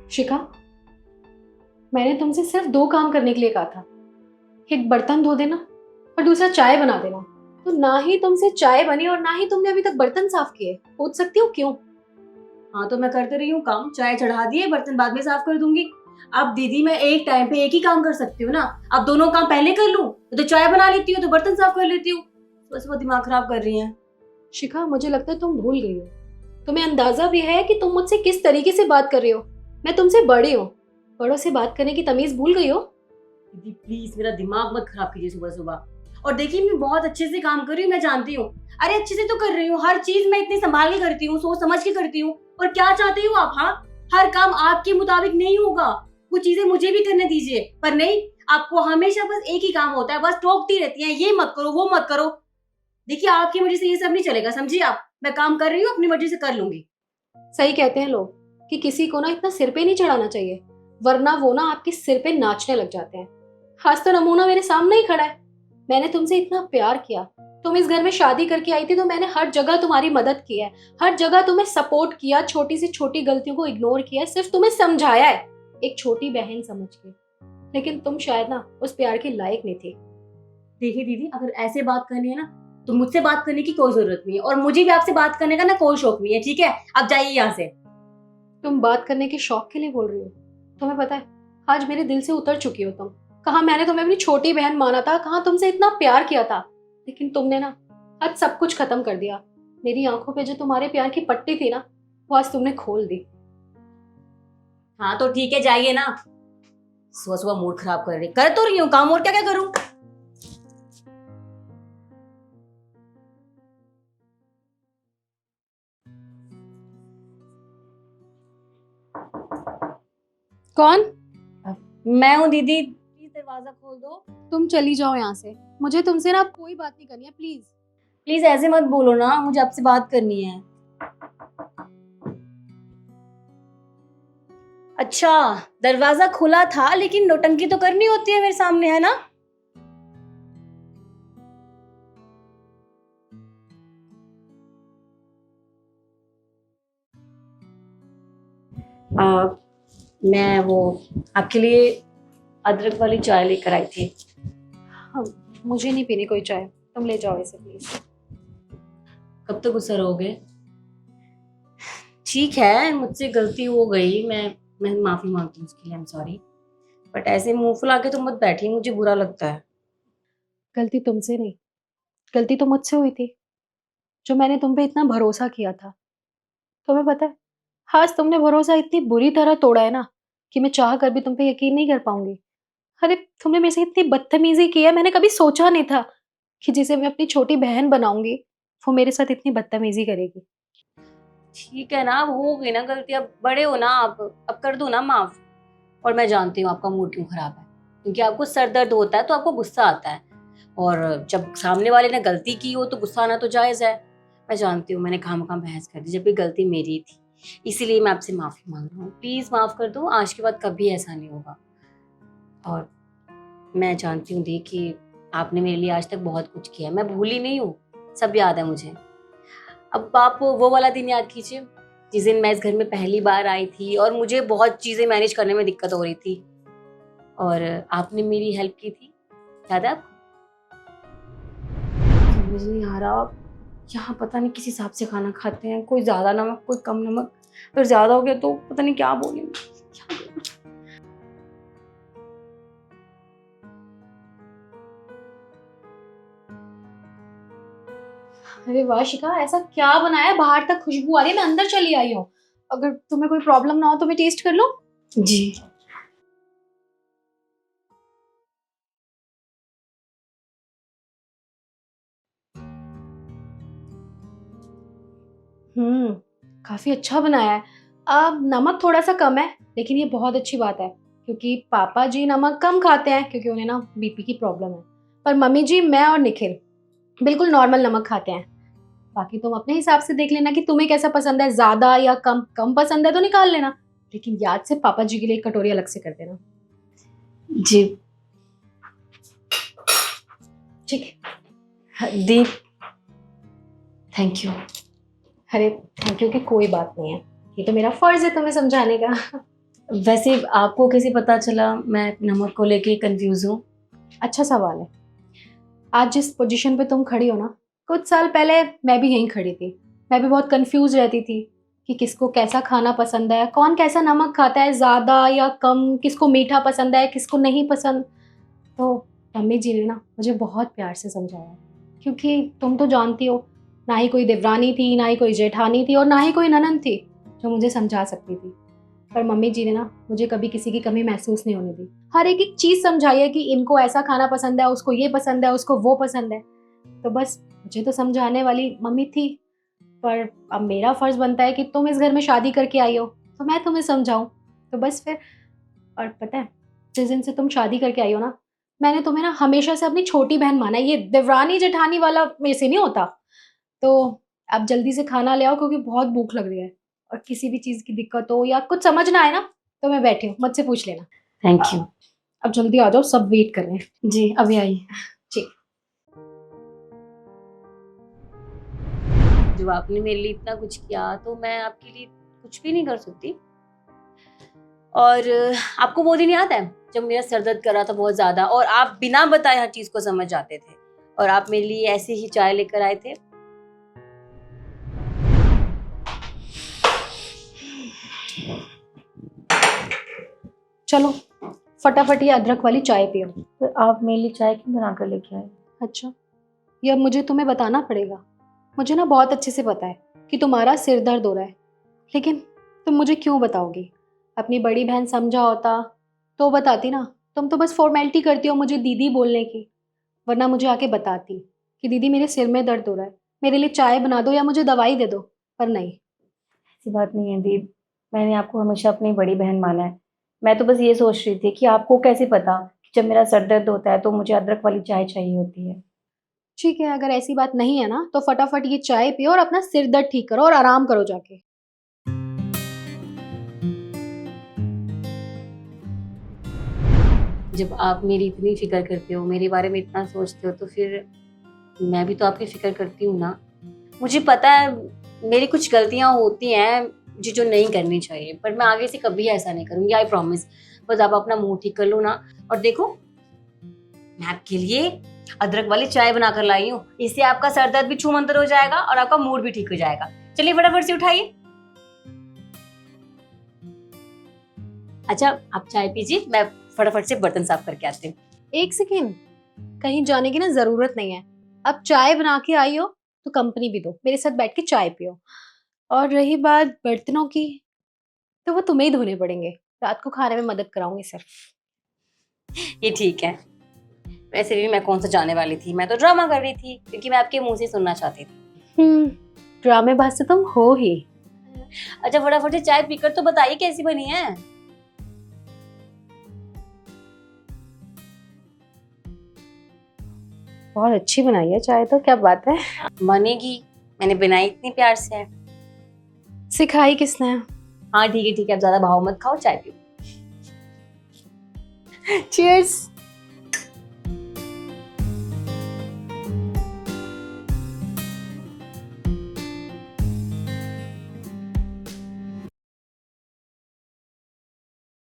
शिखा, मैंने तुमसे सिर्फ दो काम करने के लिए कहा था। एक बर्तन धो देना और दूसरा चाय बना देना। तो ना ही तुमसे चाय बनी और ना ही तुमने अभी तक बर्तन साफ किए। पूछ सकती हो क्यों? हाँ तो मैं करते रही हूँ काम, चाय चढ़ा दिए, बर्तन बाद में साफ कर दूंगी। अब दीदी मैं एक टाइम पे एक ही काम कर सकती हूँ ना। अब दोनों काम पहले कर लूँ तो चाय बना लेती हूँ तो बर्तन साफ कर लेती हूँ। बस वो दिमाग खराब कर रही है। शिखा, मुझे लगता है तुम भूल गई हो। तुम्हें अंदाजा भी है कि तुम मुझसे किस तरीके से बात कर रही हो। मैं तुमसे बड़ी हूँ। बड़ों से बात करने की तमीज भूल गई हो। दीदी प्लीज मेरा दिमाग मत खराब कीजिए सुबह सुबह। और देखिए मैं बहुत अच्छे से काम कर रही हूँ, मैं जानती हूँ। अरे अच्छे से तो कर रही हूँ, हर चीज मैं इतनी संभाल के करती हूँ, सोच समझ के करती हूँ। और क्या चाहती हो आप? हाँ, हर काम आपके मुताबिक नहीं होगा। वो चीजें मुझे भी करने दीजिए। पर नहीं, आपको हमेशा बस एक ही काम होता है, बस टोकती रहती है, ये मत करो वो मत करो। देखिए आपकी मर्जी से ये सब नहीं चलेगा, समझिए आप। मैं काम कर रही हूँ, अपनी मर्जी से कर लूंगी। सही कहते हैं लोग कि किसी को ना इतना सिर पे नहीं चढ़ाना चाहिए, वरना वो ना आपके सिर पे नाचने लग जाते हैं। आज तो नमूना मेरे सामने ही खड़ा है। मैंने तुमसे इतना प्यार किया। तुम इस घर में शादी करके आई थी तो मैंने हर जगह तुम्हारी मदद की है, हर जगह तुम्हें सपोर्ट किया, छोटी से छोटी गलतियों को इग्नोर किया है, सिर्फ तुम्हें समझाया है एक छोटी बहन समझ के। लेकिन तुम शायद ना उस प्यार के लायक नहीं थी। देखिए दीदी, अगर ऐसे बात करनी है ना तो मुझसे बात करने की कोई जरूरत नहीं है, और मुझे भी आपसे बात करने का ना कोई शौक नहीं है, ठीक है? अब जाइए यहाँ से। तुम बात करने के शौक के लिए बोल रही हो? तुम्हें पता है आज मेरे दिल से उतर चुकी हो तुम। कहा मैंने तुम्हें अपनी छोटी बहन माना था, कहा तुमसे इतना प्यार किया था, लेकिन तुमने ना आज सब कुछ खत्म कर दिया। मेरी आंखों पे जो तुम्हारे प्यार की पट्टी थी ना, वो आज तुमने खोल दी। हाँ तो ठीक है, जाइए ना। सुबह सुबह मूड खराब कर रही, कर तो रही हूँ काम, और क्या क्या करूँ। कौन? मैं हूँ दीदी, प्लीज दरवाजा खोल दो। तुम चली जाओ यहाँ से। मुझे तुमसे ना अब कोई बात नहीं करनी है, प्लीज। प्लीज ऐसे मत बोलो ना, मुझे आपसे बात करनी है। अच्छा, दरवाजा खुला था लेकिन नौटंकी तो करनी होती है मेरे सामने, है ना? मैं वो आपके लिए अदरक वाली चाय लेकर आई थी। हाँ, मुझे नहीं पीनी कोई चाय, तुम ले जाओ इसे प्लीज। कब तक गुस्सा रहोगे? ठीक है, मुझसे गलती हो गई, मैं माफी मांगती हूँ उसके लिए, आई एम सॉरी। बट ऐसे मुंह फुला के तो मत बैठिए, मुझे बुरा लगता है। गलती तुमसे नहीं, गलती तो मुझसे हुई थी, जो मैंने तुम पे इतना भरोसा किया था। तुम्हें पता है आज तुमने भरोसा इतनी बुरी तरह तोड़ा है ना कि मैं चाह कर भी तुम पे यकीन नहीं कर पाऊंगी। अरे तुमने मेरे से इतनी बदतमीजी की है, मैंने कभी सोचा नहीं था कि जिसे मैं अपनी छोटी बहन बनाऊंगी वो मेरे साथ इतनी बदतमीजी करेगी। ठीक है ना, अब हो गई ना गलती, अब बड़े हो ना आप, अब कर दो ना माफ। और मैं जानती हूँ आपका मूड क्यों खराब है, क्योंकि आपको सर दर्द होता है तो आपको गुस्सा आता है। और जब सामने वाले ने गलती की हो तो गुस्सा आना तो जायज है। मैं जानती हूँ मैंने खामखा बहस कर दी, जब भी गलती मेरी थी। इसीलिए मैं आपसे माफी मांग रहा हूँ, प्लीज माफ कर दो, आज के बाद कभी ऐसा नहीं होगा। और मैं जानती हूँ दी कि आपने मेरे लिए आज तक बहुत कुछ किया है, मैं भूली नहीं हूँ, सब याद है मुझे। अब आप वो वाला दिन याद कीजिए जिस दिन मैं इस घर में पहली बार आई थी और मुझे बहुत चीजें मैनेज करने में दिक्कत हो रही थी, और आपने मेरी हेल्प की थी, याद है आपको? समझ नहीं आ रहा, यहाँ पता नहीं किस हिसाब से खाना खाते हैं, कोई ज्यादा नमक कोई कम नमक, अगर ज्यादा हो गया तो पता नहीं क्या बोलेंगे। क्या बोलूं? अरे वाह शिखा, ऐसा क्या बनाया है? बाहर तक खुशबू आ रही है, मैं अंदर चली आई हूँ। अगर तुम्हें कोई प्रॉब्लम ना हो तो मैं टेस्ट कर लूं? जी। काफी अच्छा बनाया है। अब नमक थोड़ा सा कम है, लेकिन ये बहुत अच्छी बात है क्योंकि पापा जी नमक कम खाते हैं क्योंकि उन्हें ना बीपी की प्रॉब्लम है। पर मम्मी जी, मैं और निखिल बिल्कुल नॉर्मल नमक खाते हैं। बाकी तुम अपने हिसाब से देख लेना कि तुम्हें कैसा पसंद है, ज्यादा या कम। कम पसंद है तो निकाल लेना, लेकिन याद से पापा जी के लिए एक कटोरी अलग से कर देना। जी। ठीक हाँ, दी, थैंक यू। है। अरे थैंक यू की कोई बात नहीं है, ये तो मेरा फर्ज है तुम्हें समझाने का। वैसे आपको कैसे पता चला मैं नमक को लेके कंफ्यूज हूँ? अच्छा सवाल है। आज जिस पोजीशन पे तुम खड़ी हो ना, कुछ साल पहले मैं भी यहीं खड़ी थी। मैं भी बहुत कंफ्यूज रहती थी कि किसको कैसा खाना पसंद है, कौन कैसा नमक खाता है, ज़्यादा या कम, किसको मीठा पसंद है, किसको नहीं पसंद। तो मम्मी जी ने ना मुझे बहुत प्यार से समझाया, क्योंकि तुम तो जानती हो, ना ही कोई देवरानी थी, ना ही कोई जेठानी थी और ना ही कोई ननद थी जो मुझे समझा सकती थी। पर मम्मी जी ने ना मुझे कभी किसी की कमी महसूस नहीं होने दी। हर एक एक चीज़ समझाई है कि इनको ऐसा खाना पसंद है, उसको ये पसंद है, उसको वो पसंद है। तो बस मुझे तो समझाने वाली मम्मी थी, पर अब मेरा फ़र्ज़ बनता है कि तुम इस घर में शादी करके आई हो, तो मैं तुम्हें समझाऊँ। तो बस फिर, और पता है, जिस दिन से तुम शादी करके आई हो ना, मैंने तुम्हें ना हमेशा से अपनी छोटी बहन माना है। ये देवरानी जेठानी वाला मेरे से नहीं होता। तो आप जल्दी से खाना ले आओ, क्योंकि बहुत भूख लग रही है। और किसी भी चीज़ की दिक्कत हो या कुछ समझ ना आए ना, तो मैं बैठी हूँ, मुझसे पूछ लेना। Thank you. अब जल्दी आ जाओ, सब वेट कर रहे हैं। जी अभी आई। जी। जब आपने मेरे लिए इतना कुछ किया तो मैं आपके लिए कुछ भी नहीं कर सकती। और आपको वो दिन याद है जब मेरा सर दर्द कर रहा था बहुत ज्यादा और आप बिना बताए हर चीज को समझ जाते थे और आप मेरे लिए ऐसे ही चाय लेकर आए थे? चलो फटाफट ये अदरक वाली चाय पियो। तो आप मेरे लिए चाय क्यों बना कर लेके आए? अच्छा, ये अब मुझे तुम्हें बताना पड़ेगा। मुझे ना बहुत अच्छे से पता है कि तुम्हारा सिर दर्द हो रहा है, लेकिन तुम मुझे क्यों बताओगी? अपनी बड़ी बहन समझा होता तो बताती ना। तुम तो बस फॉर्मेलिटी करती हो मुझे दीदी बोलने की, वरना मुझे आके बताती कि दीदी मेरे सिर में दर्द हो रहा है, मेरे लिए चाय बना दो या मुझे दवाई दे दो। पर नहीं। ऐसी बात नहीं है दीदी, मैंने आपको हमेशा अपनी बड़ी बहन माना है। मैं तो बस ये सोच रही थी कि आपको कैसे पता कि जब मेरा सर दर्द होता है तो मुझे अदरक वाली चाय चाहिए होती है। ठीक है, अगर ऐसी बात नहीं है ना, तो फटाफट ये चाय पियो और अपना सिर दर्द ठीक करो और आराम करो जाके। जब आप मेरी इतनी फिक्र करते हो, मेरे बारे में इतना सोचते हो, तो फिर मैं भी तो आपकी फिक्र करती हूँ ना। मुझे पता है मेरी कुछ गलतियां होती हैं मुझे जो नहीं करनी चाहिए, पर मैं आगे से कभी ऐसा नहीं करूंगी, आई प्रॉमिस। बस आप अपना मुंह ठीक कर लो ना। और देखो, मैं आपके लिए अदरक वाली चाय बनाकर लाई हूँ। इससे आपका सर दर्द भी छू मंतर हो जाएगा और आपका मूड भी ठीक हो जाएगा। चलिए फटाफट से उठाइए। अच्छा आप चाय पीजिए, मैं फटाफट से बर्तन साफ करके आती हूँ। एक सेकेंड, कहीं जाने की ना जरूरत नहीं है। अब चाय बना के आई हो तो कंपनी भी दो, मेरे साथ बैठ के चाय पियो। और रही बात बर्तनों की, तो वो तुम्हें ही धोने पड़ेंगे। रात को खाने में मदद कराऊंगी सिर्फ। ये ठीक है। वैसे भी मैं कौन सा जाने वाली थी, मैं तो ड्रामा कर रही थी क्योंकि मैं आपके मुंह से सुनना चाहती थी। ड्रामेबाज तो तुम हो ही। अच्छा फटाफट से चाय पीकर तो बताइए कैसी बनी है। बहुत अच्छी बनाई है चाय तो, क्या बात है। बनेगी, मैंने बनाई इतनी प्यार से है। सिखाई किसने? हाँ ठीक है, आप ज्यादा भाव मत खाओ, चाय पियो। चीयर्स।